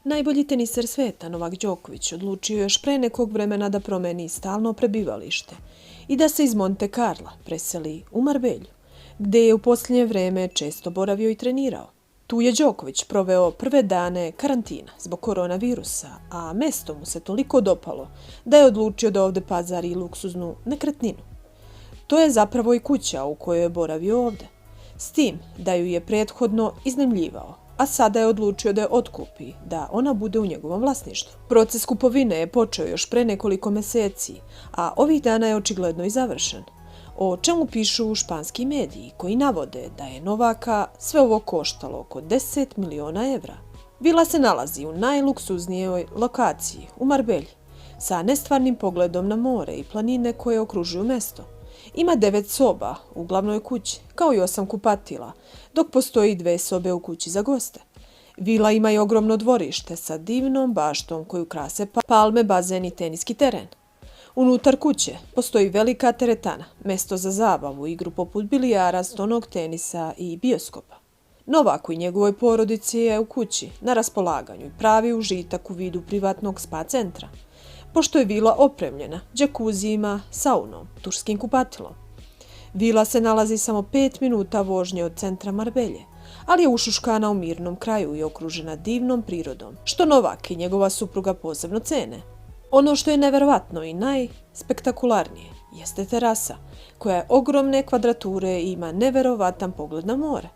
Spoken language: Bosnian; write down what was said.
Najbolji teniser sveta Novak Đoković odlučio još pre nekog vremena da promeni stalno prebivalište i da se iz Monte Carla preseli u Marbelju, gde je u posljednje vreme često boravio i trenirao. Tu je Đoković proveo prve dane karantina zbog koronavirusa, a mesto mu se toliko dopalo da je odlučio da ovde pazari luksuznu nekretninu. To je zapravo i kuća u kojoj je boravio ovde, s tim da ju je prethodno iznajmljivao, a sada je odlučio da je otkupi, da ona bude u njegovom vlasništvu. Proces kupovine je počeo još pre nekoliko meseci, a ovih dana je očigledno i završen, o čemu pišu španski mediji koji navode da je Novaka sve ovo koštalo oko 10 miliona evra. Vila se nalazi u najluksuznijoj lokaciji, u Marbelji, sa nestvarnim pogledom na more i planine koje okružuju mesto. Ima 9 soba u glavnoj kući, kao i 8 kupatila, dok postoji 2 sobe u kući za goste. Vila ima i ogromno dvorište sa divnom baštom koju krase palme, bazen i teniski teren. Unutar kuće postoji velika teretana, mesto za zabavu, igru poput bilijara, stonog tenisa i bioskopa. Novaku i njegovoj porodici je u kući na raspolaganju i pravi užitak u vidu privatnog spa centra, pošto je vila opremljena džakuzijima, saunom, turskim kupatilom. Vila se nalazi samo 5 minuta vožnje od centra Marbelje, ali je ušuškana u mirnom kraju i okružena divnom prirodom, što Novak i njegova supruga posebno cene. Ono što je neverovatno i najspektakularnije jeste terasa, koja je ogromne kvadrature i ima neverovatan pogled na more.